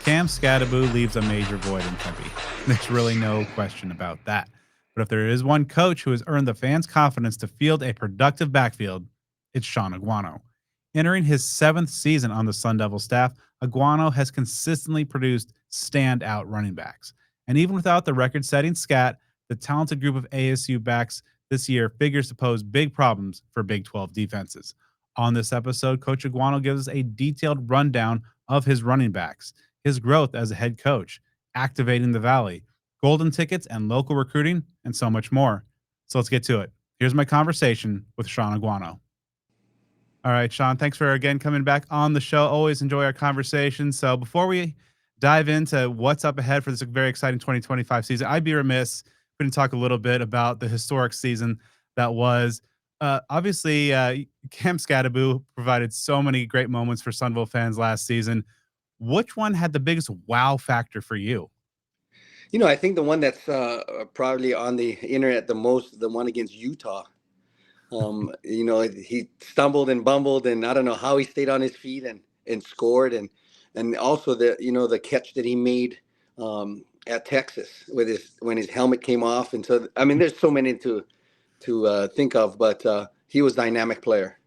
Cam Skattebo leaves a major void in Tempe. There's really no question about that. But if there is one coach who has earned the fans' confidence to field a productive backfield, it's Shaun Aguano. Entering his seventh season on the Sun Devil staff, Aguano has consistently produced standout running backs. And even without the record setting Skatt, the talented group of ASU backs this year figures to pose big problems for Big 12 defenses. On this episode, Coach Aguano gives us a detailed rundown of his running backs, his growth as a head coach, activating the Valley, golden tickets and local recruiting, and so much more. So let's get to it. Here's my conversation with Shaun Aguano. All right, Shaun, thanks for again coming back on the show. Always enjoy our conversation. So before we dive into what's up ahead for this very exciting 2025 season, I'd be remiss if we didn't talk a little bit about the historic season that was. Obviously, Cam Skattebo provided so many great moments for Sunville fans last season. Which one had the biggest wow factor for you? I think the one that's probably on the internet the most, the one against Utah. He stumbled and bumbled, and I don't know how he stayed on his feet and scored, and also the catch that he made at Texas with when his helmet came off, and so I mean, there's so many to think of, but he was a dynamic player.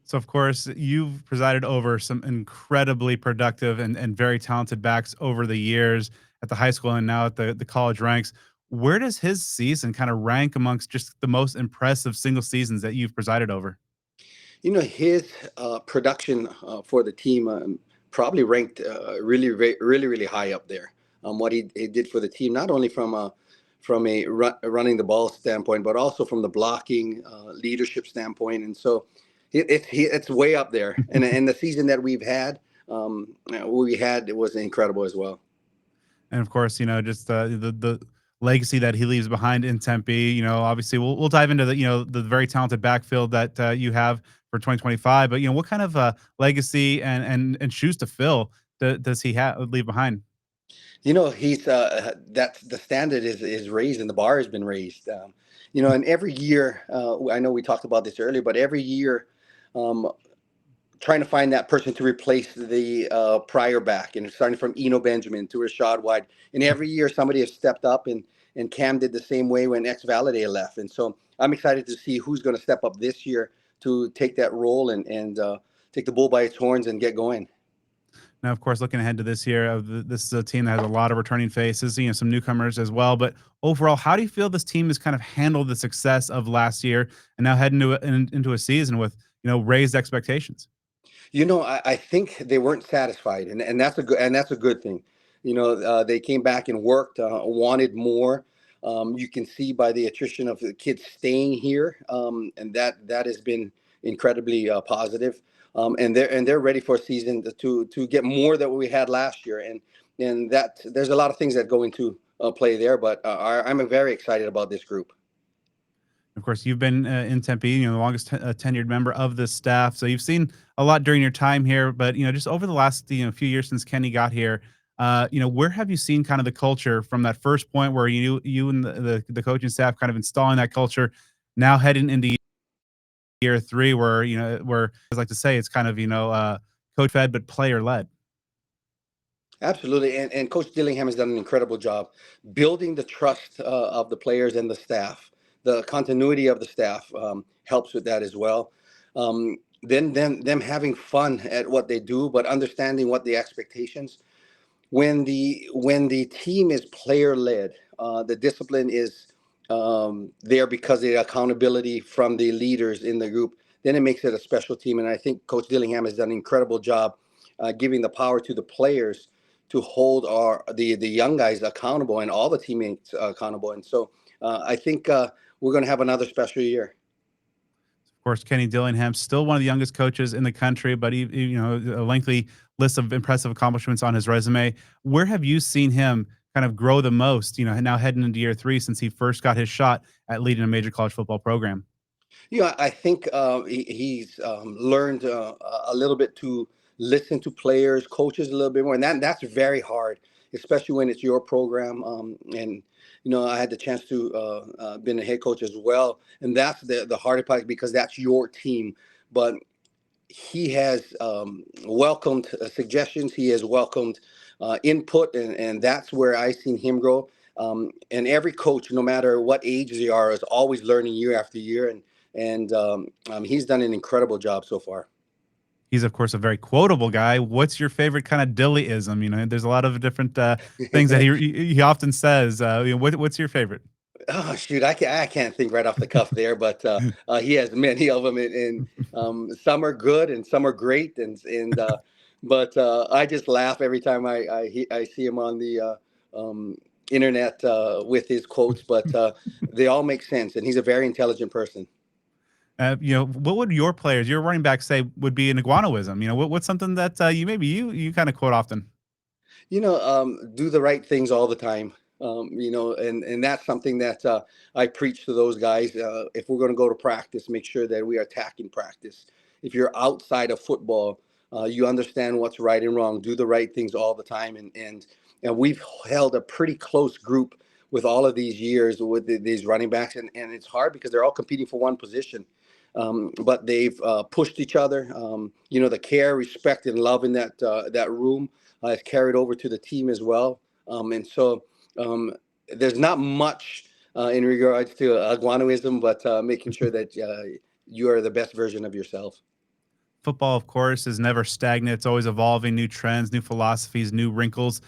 So, of course, you've presided over some incredibly productive and very talented backs over the years at the high school and now at the college ranks. Where does his season kind of rank amongst just the most impressive single seasons that you've presided over? His production for the team probably ranked really, really, really high up there. What he did for the team, not only from a running the ball standpoint, but also from the blocking leadership standpoint. And so it's way up there. And the season that we had, it was incredible as well. And of course, just the legacy that he leaves behind in Tempe. Obviously, we'll dive into the very talented backfield that you have for 2025. But what kind of legacy and shoes to fill does he leave behind? He's that the standard is raised and the bar has been raised. And every year, I know we talked about this earlier, but every year, um, trying to find that person to replace the prior back, and starting from Eno Benjamin to Rashad White. And every year, somebody has stepped up, and Cam did the same way when X Validay left. And so I'm excited to see who's going to step up this year to take that role and take the bull by its horns and get going. Now, of course, looking ahead to this year, this is a team that has a lot of returning faces, some newcomers as well. But overall, how do you feel this team has kind of handled the success of last year and now heading into a season with raised expectations? I think they weren't satisfied, and that's a good thing. They came back and worked, wanted more. You can see by the attrition of the kids staying here, and that has been incredibly positive. And they're ready for a season to get more than we had last year, and that there's a lot of things that go into play there. But I'm very excited about this group. Of course, you've been in Tempe, the longest tenured member of this staff. So you've seen a lot during your time here. But just over the last few years since Kenny got here, where have you seen kind of the culture from that first point where you and the coaching staff kind of installing that culture, now heading into year three, where where I like to say it's kind of coach fed but player led. Absolutely, and Coach Dillingham has done an incredible job building the trust of the players and the staff. The continuity of the staff helps with that as well. Then them having fun at what they do, but understanding what the expectations. When the team is player led, the discipline is there because of the accountability from the leaders in the group. Then it makes it a special team, and I think Coach Dillingham has done an incredible job giving the power to the players to hold the young guys accountable and all the teammates accountable. And so I think we're going to have another special year. Of course, Kenny Dillingham, still one of the youngest coaches in the country, but a lengthy list of impressive accomplishments on his resume. Where have you seen him kind of grow the most? Now heading into year three since he first got his shot at leading a major college football program. I think he's learned a little bit to listen to players, coaches a little bit more, and that's very hard, especially when it's your program. And I had the chance to been a head coach as well, and that's the hardest part because that's your team. But he has welcomed suggestions. He has welcomed input, and that's where I seen him grow. And every coach, no matter what age they are, is always learning year after year, and he's done an incredible job so far. He's, of course, a very quotable guy. What's your favorite kind of Dillyism? There's a lot of different things that he often says. What's your favorite? Oh shoot, I can't think right off the cuff there, but he has many of them, and some are good and some are great, and but I just laugh every time I see him on the internet with his quotes, but they all make sense, and he's a very intelligent person. What would your players, your running backs, say would be an iguanoism? What's something that you kind of quote often? Do the right things all the time. And that's something that I preach to those guys. If we're going to go to practice, make sure that we are attacking practice. If you're outside of football, you understand what's right and wrong. Do the right things all the time, and we've held a pretty close group with all of these years with these running backs, and it's hard because they're all competing for one position. But they've pushed each other. The care, respect, and love in that room has carried over to the team as well. And so there's not much in regards to Aguanoism, but making sure that you are the best version of yourself. Football, of course, is never stagnant. It's always evolving, new trends, new philosophies, new wrinkles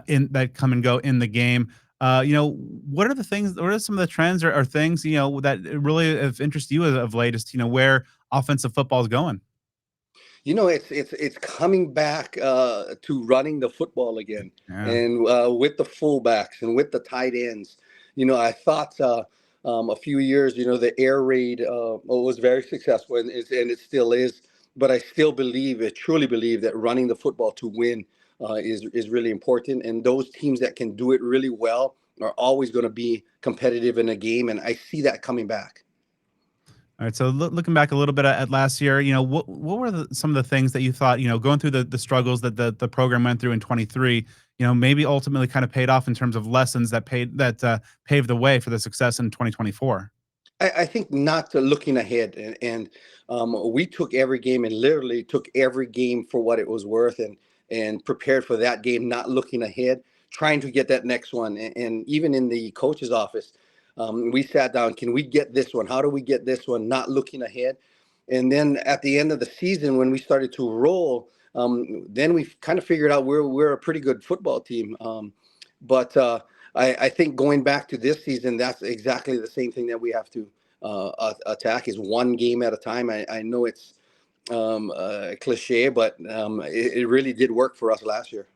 in that come and go in the game. What are the things? What are some of the trends or things that really have interested you of latest? Where offensive football is going. It's coming back to running the football again, Yeah. and with the fullbacks and with the tight ends. I thought a few years, the air raid was very successful, and it still is. But I still believe, I truly believe that running the football to win is really important, and those teams that can do it really well are always going to be competitive in a game, and I see that coming back. All right. So looking back a little bit at last year, what were some of the things that you thought, going through the struggles that the program went through in 23, maybe ultimately kind of paid off in terms of lessons that paved the way for the success in 2024. I think not looking ahead, and we took every game and literally took every game for what it was worth, and prepared for that game, not looking ahead, trying to get that next one. And even in the coach's office, we sat down. Can we get this one? How do we get this one? Not looking ahead. And then at the end of the season, when we started to roll, then we kind of figured out we're a pretty good football team. But I think going back to this season, that's exactly the same thing that we have to attack, is one game at a time. I know it's cliche, but it really did work for us last year.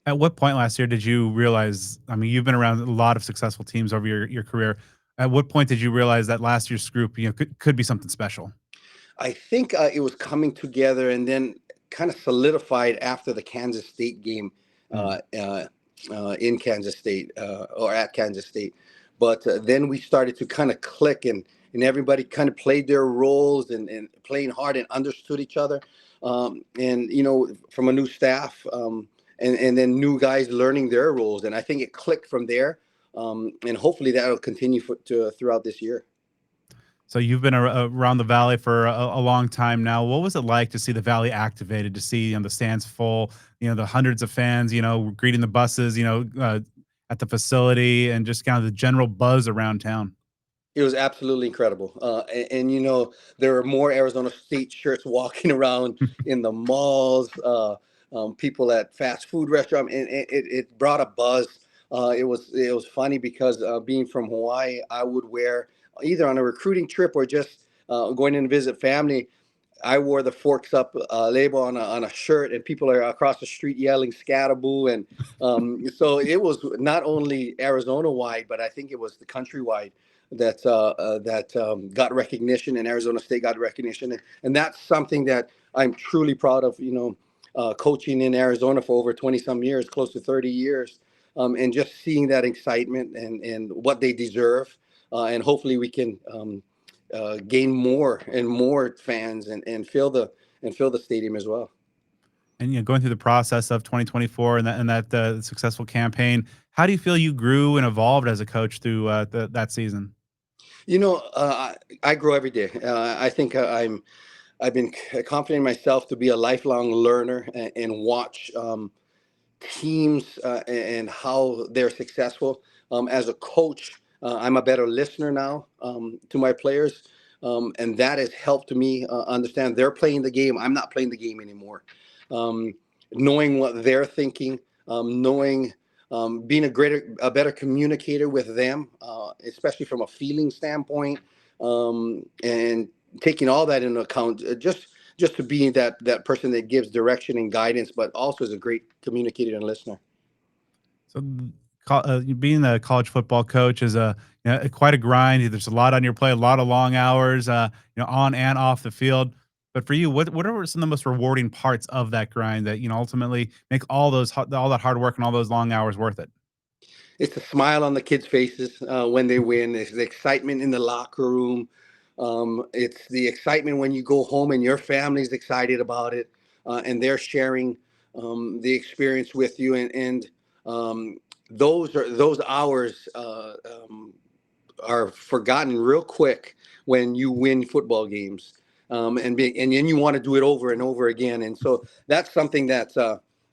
At what point last year did you realize? I mean, you've been around a lot of successful teams over your career. At what point did you realize that last year's group, could be something special? I think it was coming together, and then kind of solidified after the Kansas State game Mm. in Kansas State or at Kansas State. But then we started to kind of click, and everybody kind of played their roles, and playing hard and understood each other. And, from a new staff, and then new guys learning their roles. And I think it clicked from there. And hopefully that'll continue throughout this year. So you've been around the valley for a long time now. What was it like to see the valley activated? To see the stands full, the hundreds of fans, greeting the buses, at the facility, and just kind of the general buzz around town. It was absolutely incredible. And there were more Arizona State shirts walking around in the malls, people at fast food restaurants, and it brought a buzz. It was funny because being from Hawaii, I would wear, either on a recruiting trip or just going in to visit family. I wore the Forks Up label on a shirt, and people are across the street yelling "Skattebo," and so it was not only Arizona wide, but I think it was the countrywide that got recognition, and Arizona State got recognition, and that's something that I'm truly proud of. Coaching in Arizona for over 20 some years, close to 30 years, and just seeing that excitement and what they deserve, and hopefully we can. Gain more and more fans, and fill the stadium as well. And going through the process of 2024 and that successful campaign, how do you feel you grew and evolved as a coach through that season? I grow every day. I think I'm. I've been confident in myself to be a lifelong learner and watch teams and how they're successful. As a coach, I'm a better listener now to my players, and that has helped me understand they're playing the game. I'm not playing the game anymore. Um, Knowing what they're thinking, knowing being a better communicator with them, especially from a feeling standpoint, and taking all that into account. Just to be that person that gives direction and guidance, but also is a great communicator and listener. So, being a college football coach is quite a grind. There's a lot on your plate, a lot of long hours, on and off the field. But for you, what are some of the most rewarding parts of that grind that ultimately make all that hard work and all those long hours worth it? It's a smile on the kids' faces when they win. It's the excitement in the locker room. It's the excitement when you go home and your family's excited about it, and they're sharing the experience with you. And those hours are forgotten real quick when you win football games. And then you want to do it over and over again. And so that's something that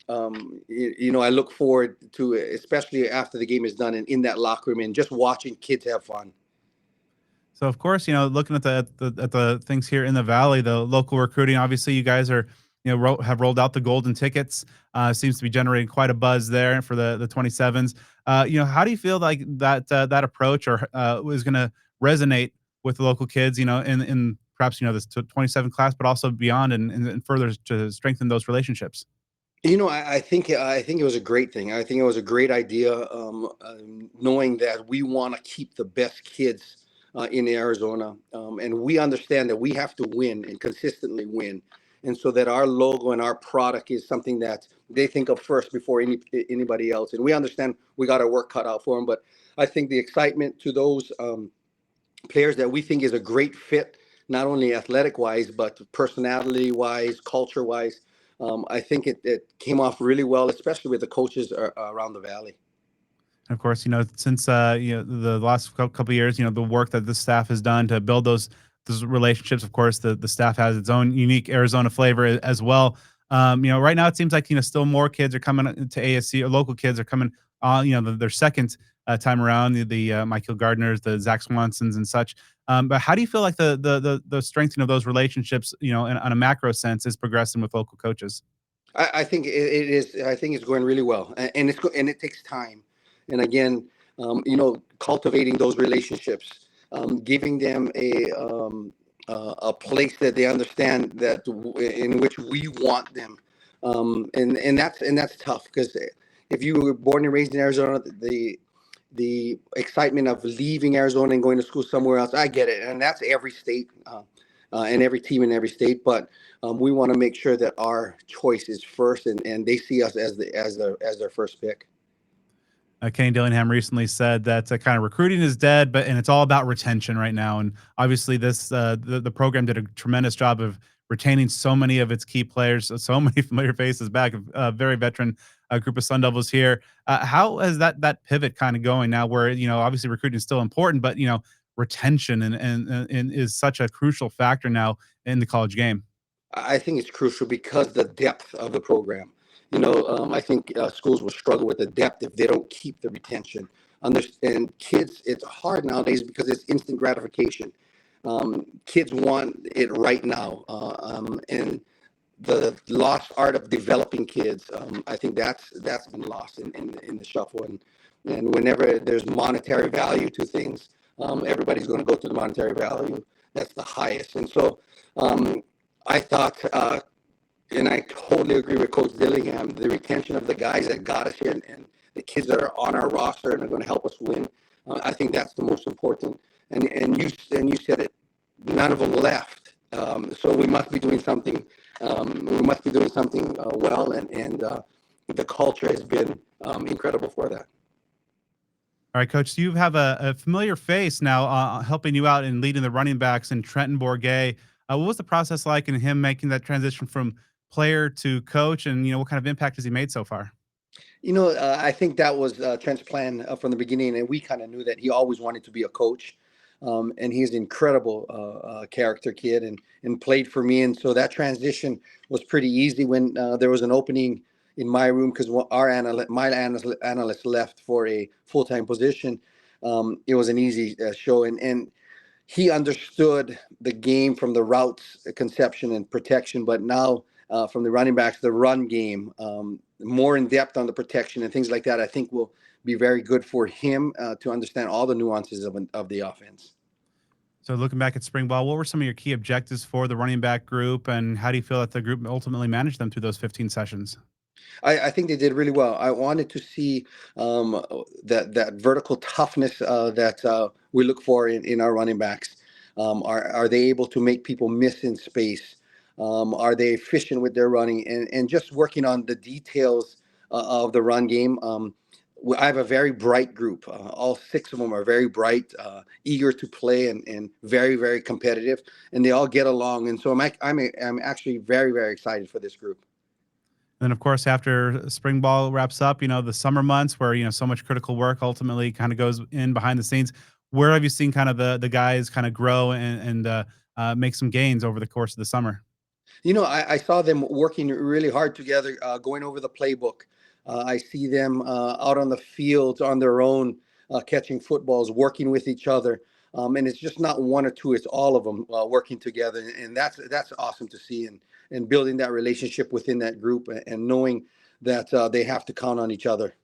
I look forward to, especially after the game is done and in that locker room and just watching kids have fun. So of course, looking at the things here in the valley, the local recruiting. Obviously, you guys are have rolled out the golden tickets. Seems to be generating quite a buzz there for the 27s. How do you feel like that approach or is going to resonate with the local kids? In perhaps this 27 class, but also beyond and further to strengthen those relationships. I think it was a great thing. I think it was a great idea, knowing that we want to keep the best kids in Arizona, and we understand that we have to win and consistently win, and so that our logo and our product is something that they think of first before anybody else. And we understand we got our work cut out for them, but I think the excitement to those players that we think is a great fit, not only athletic wise, but personality wise, culture wise. I think it came off really well, especially with the coaches around the valley. And of course, since the last couple of years, the work that the staff has done to build those relationships. Of course, the staff has its own unique Arizona flavor as well. Right now it seems like still more kids are coming to ASC, or local kids are coming on. Their second time around. The Michael Gardners, the Zach Swansons, and such. But how do you feel like the strengthening of those relationships, on a macro sense, is progressing with local coaches? I think it is. I think it's going really well, and it takes time. And again, cultivating those relationships, giving them a place that they understand in which we want them, and that's tough because if you were born and raised in Arizona, the excitement of leaving Arizona and going to school somewhere else, I get it, and that's every state and every team in every state. But we want to make sure that our choice is first, and they see us as their first pick. Kenny Dillingham recently said that kind of recruiting is dead, and it's all about retention right now. And obviously, the program did a tremendous job of retaining so many of its key players, so many familiar faces back, a very veteran group of Sun Devils here. How is that pivot kind of going now? Where obviously recruiting is still important, but retention and is such a crucial factor now in the college game. I think it's crucial because the depth of the program. I think schools will struggle with the depth if they don't keep the retention. Understand, kids, it's hard nowadays because it's instant gratification. Kids want it right now, and the lost art of developing kids. I think that's been lost in the shuffle. And whenever there's monetary value to things, everybody's going to go to the monetary value that's the highest. And so I thought, and I totally agree with Coach Dillingham, the retention of the guys that got us here and the kids that are on our roster and are going to help us win. I think that's the most important. And you said it, none of them left. So we must be doing something. We must be doing something well, and the culture has been incredible for that. All right, Coach. So you have a familiar face now helping you out in leading the running backs in Trenton Bourget. What was the process like in him making that transition from player to coach, and what kind of impact has he made so far? I think that was Trent's plan from the beginning, and we kind of knew that he always wanted to be a coach. and he's an incredible character kid, and played for me. And so that transition was pretty easy when there was an opening in my room, because my analyst left for a full-time position. It was an easy show, and he understood the game from the routes conception and protection, but now from the running backs, the run game, more in depth on the protection and things like that, I think will be very good for him to understand all the nuances of the offense. So looking back at spring ball, what were some of your key objectives for the running back group, and how do you feel that the group ultimately managed them through those 15 sessions? I think they did really well. I wanted to see that vertical toughness that we look for in our running backs. Are they able to make people miss in space? Are they efficient with their running, and just working on the details of the run game? I have a very bright group. All six of them are very bright, eager to play, and very, very competitive, and they all get along. And so I'm actually very, very excited for this group. Then, of course, after spring ball wraps up, the summer months where so much critical work ultimately kind of goes in behind the scenes. Where have you seen kind of the guys kind of grow and make some gains over the course of the summer? I saw them working really hard together, going over the playbook. I see them out on the fields on their own, catching footballs, working with each other. And it's just not one or two; it's all of them working together, and that's awesome to see, and building that relationship within that group, and knowing that they have to count on each other.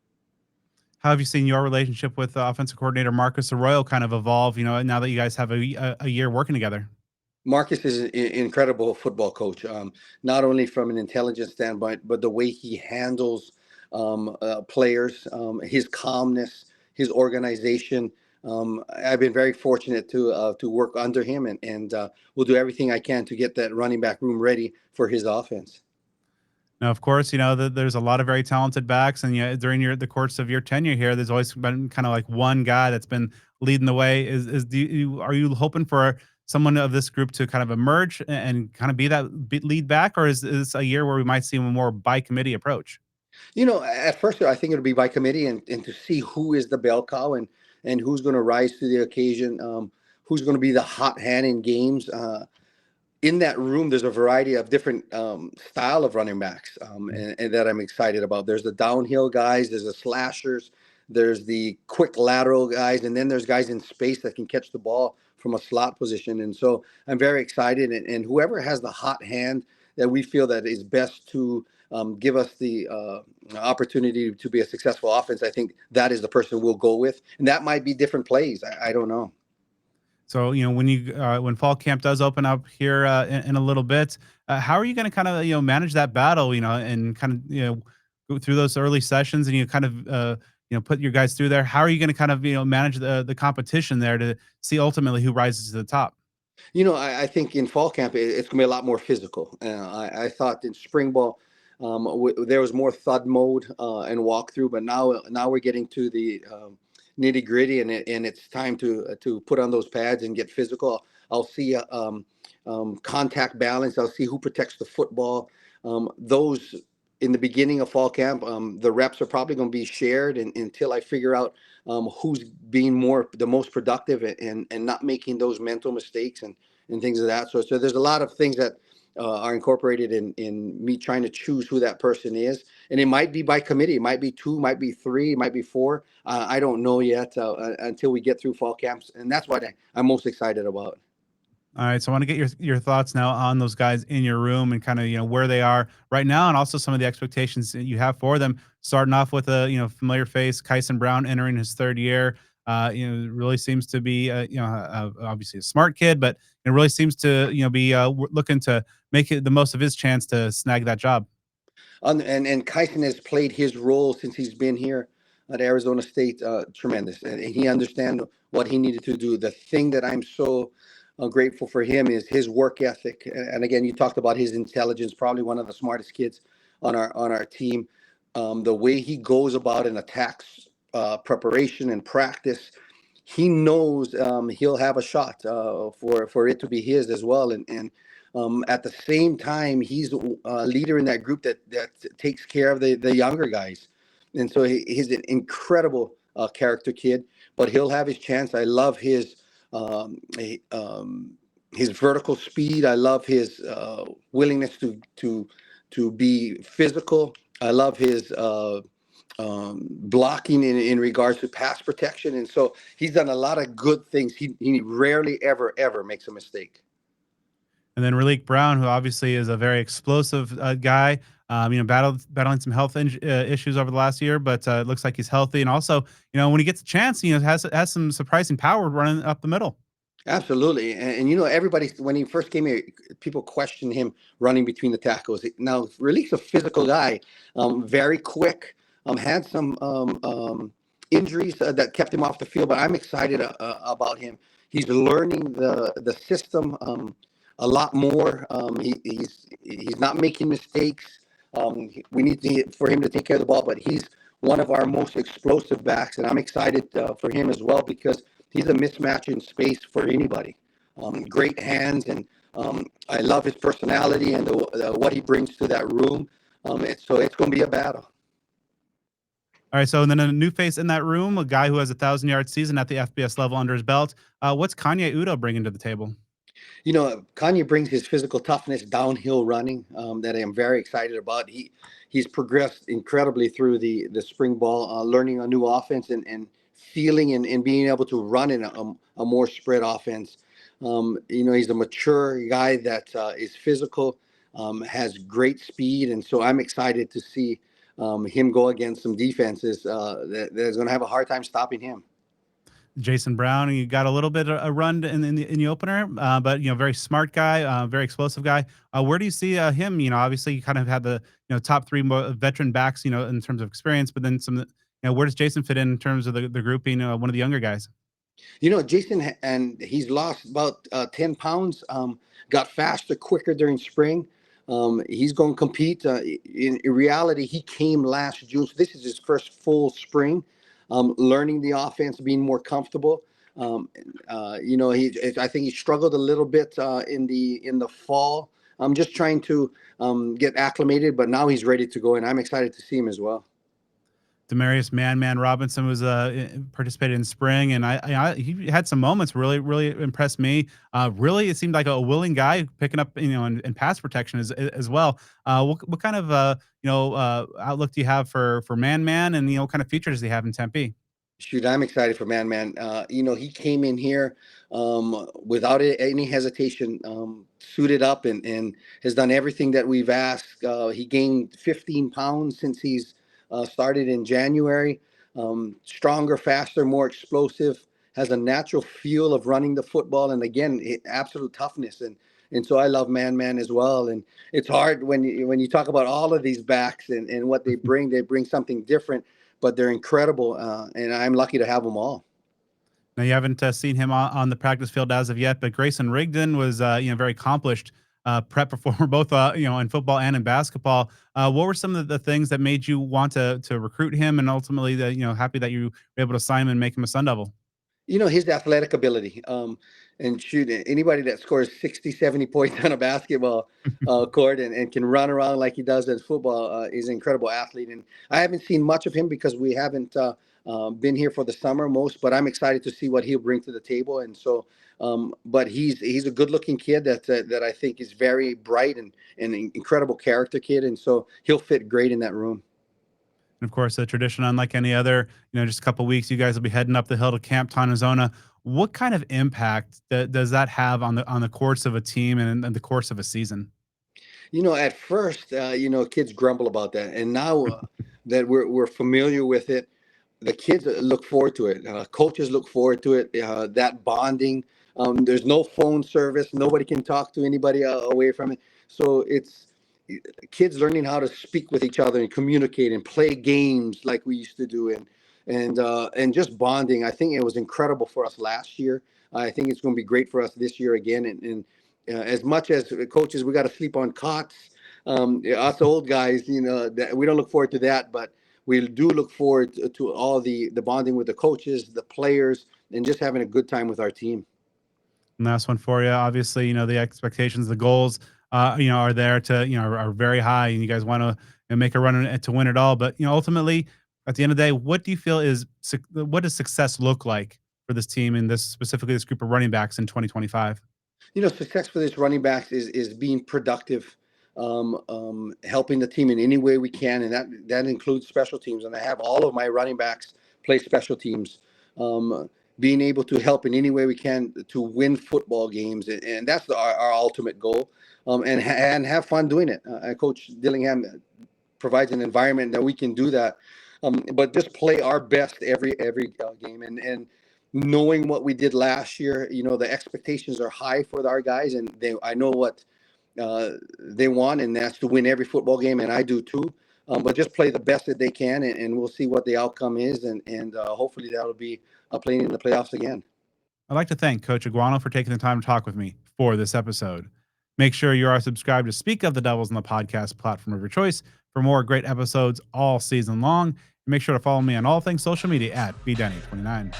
How have you seen your relationship with offensive coordinator Marcus Arroyo kind of evolve? Now that you guys have a year working together. Marcus is an incredible football coach, not only from an intelligence standpoint, but the way he handles players, his calmness, his organization. I've been very fortunate to work under him, and will do everything I can to get that running back room ready for his offense. Now, of course, there's a lot of very talented backs, and during the course of your tenure here, there's always been kind of like one guy that's been leading the way. Are you hoping for someone of this group to kind of emerge and kind of be that lead back, or is this a year where we might see a more by committee approach? At first, I think it'll be by committee, and to see who is the bell cow, and who's going to rise to the occasion, who's going to be the hot hand in games. In that room, there's a variety of different style of running backs, and that I'm excited about. There's the downhill guys, there's the slashers, there's the quick lateral guys, and then there's guys in space that can catch the ball from a slot position. And so I'm very excited, and whoever has the hot hand that we feel that is best to give us the opportunity to be a successful offense, I think that is the person we'll go with, and that might be different plays. I don't know. So, when fall camp does open up here in a little bit, how are you going to kind of manage that battle, and kind of go through those early sessions, and you kind of put your guys through there? How are you going to kind of manage the competition there to see ultimately who rises to the top? I think in fall camp it's going to be a lot more physical. I thought in spring ball there was more thud mode and walkthrough, but now we're getting to the nitty gritty, and it's time to put on those pads and get physical. I'll see contact balance. I'll see who protects the football. Those in the beginning of fall camp, the reps are probably going to be shared, until I figure out who's being the most productive, and not making those mental mistakes, and things of that sort. So there's a lot of things that are incorporated in me trying to choose who that person is, and it might be by committee. It might be two, might be three, might be four. I don't know yet until we get through fall camps, and that's what I'm most excited about. All right, so I want to get your thoughts now on those guys in your room, and kind of where they are right now, and also some of the expectations that you have for them. Starting off with a familiar face, Kyson Brown, entering his third year. Really seems to be obviously a smart kid, but it really seems to be looking to make it the most of his chance to snag that job. And Kyson has played his role since he's been here at Arizona State, tremendous, and he understands what he needed to do. The thing that I'm so grateful for him is his work ethic. And again, you talked about his intelligence, probably one of the smartest kids on our team. The way he goes about and attacks preparation and practice, he knows he'll have a shot for it to be his as well. And at the same time, he's a leader in that group that takes care of the younger guys. And so he's an incredible character kid, but he'll have his chance. I love his He, his vertical speed. I love his willingness to be physical. I love his blocking in regards to pass protection, and so he's done a lot of good things. He rarely ever makes a mistake. And then Raleek Brown, who obviously is a very explosive guy, battling some health issues over the last year, but it looks like he's healthy. And also, when he gets a chance, has some surprising power running up the middle. Absolutely, and everybody when he first came here, people questioned him running between the tackles. Now, Raleek's a physical guy, very quick. Had some injuries that kept him off the field, but I'm excited about him. He's learning the system a lot more. He's not making mistakes. We need for him to take care of the ball, but he's one of our most explosive backs, and I'm excited for him as well because he's a mismatch in space for anybody. Great hands, and I love his personality and what he brings to that room. So it's going to be a battle. All right, so then a new face in that room, a guy who has 1,000-yard season at the FBS level under his belt. What's Kanye Udoh bringing to the table? Kanye brings his physical toughness, downhill running that I am very excited about. He's progressed incredibly through the spring ball, learning a new offense and feeling and being able to run in a more spread offense. He's a mature guy that is physical, has great speed, and so I'm excited to see him go against some defenses that's going to have a hard time stopping him. Jason Brown, you got a little bit of a run in the opener, but very smart guy, very explosive guy. Where do you see him? Obviously, you kind of had the top three veteran backs, in terms of experience, but then some. Where does Jason fit in terms of the group being one of the younger guys? Jason, and he's lost about 10 pounds. Got faster, quicker during spring. He's going to compete. In reality, he came last June, so this is his first full spring. Learning the offense, being more comfortable. I think he struggled a little bit in the fall. I'm just trying to get acclimated, but now he's ready to go, and I'm excited to see him as well. Demarius Man Robinson was participated in spring, and he had some moments really impressed me. Really, it seemed like a willing guy picking up in pass protection as well. What kind of outlook do you have for Man, and what kind of future does he have in Tempe? Shoot, I'm excited for Man. He came in here without any hesitation, suited up and has done everything that we've asked. He gained 15 pounds since he's started in January. Stronger, faster, more explosive, has a natural feel of running the football. And again, absolute toughness. And so I love Man as well. And it's hard when you talk about all of these backs and what they bring something different, but they're incredible. And I'm lucky to have them all. Now you haven't seen him on the practice field as of yet, but Grayson Rigdon was very accomplished prep performer both in football and in basketball. What were some of the things that made you want to recruit him, and ultimately happy that you were able to sign him and make him a Sun Devil? His athletic ability. And shoot, anybody that scores 60, 70 points on a basketball court and can run around like he does in football is an incredible athlete. And I haven't seen much of him because we haven't been here for the summer but I'm excited to see what he'll bring to the table. And so, but he's a good-looking kid that I think is very bright and an incredible character kid. And so he'll fit great in that room. And of course, a tradition unlike any other. Just a couple of weeks, you guys will be heading up the hill to Camp Tonizona. What kind of impact does that have on the course of a team and the course of a season? At first, kids grumble about that, and now that we're familiar with it, the kids look forward to it. Coaches look forward to it. That bonding. There's no phone service. Nobody can talk to anybody away from it. So it's kids learning how to speak with each other and communicate and play games like we used to do, and just bonding. I think it was incredible for us last year. I think it's going to be great for us this year again. And as much as coaches, we got to sleep on cots. Us old guys, that we don't look forward to that, but we do look forward to all the bonding with the coaches, the players, and just having a good time with our team. And last one for you. Obviously, the expectations, the goals, are there to, are very high, and you guys want to make a run to win it all. But ultimately, at the end of the day, what do you feel what does success look like for this team and this specifically this group of running backs in 2025? Success for this running backs is being productive, helping the team in any way we can, and that includes special teams. And I have all of my running backs play special teams, being able to help in any way we can to win football games, and that's our ultimate goal. And have fun doing it. Coach Dillingham provides an environment that we can do that, but just play our best every game, and knowing what we did last year, the expectations are high for our guys, and I know what they want, and that's to win every football game, and I do too. But just play the best that they can, and we'll see what the outcome is, and hopefully that'll be playing in the playoffs again. I'd like to thank Coach Aguano for taking the time to talk with me for this episode. Make sure you are subscribed to Speak of the Devils on the podcast platform of your choice for more great episodes all season long. And make sure to follow me on all things social media at bdenny29.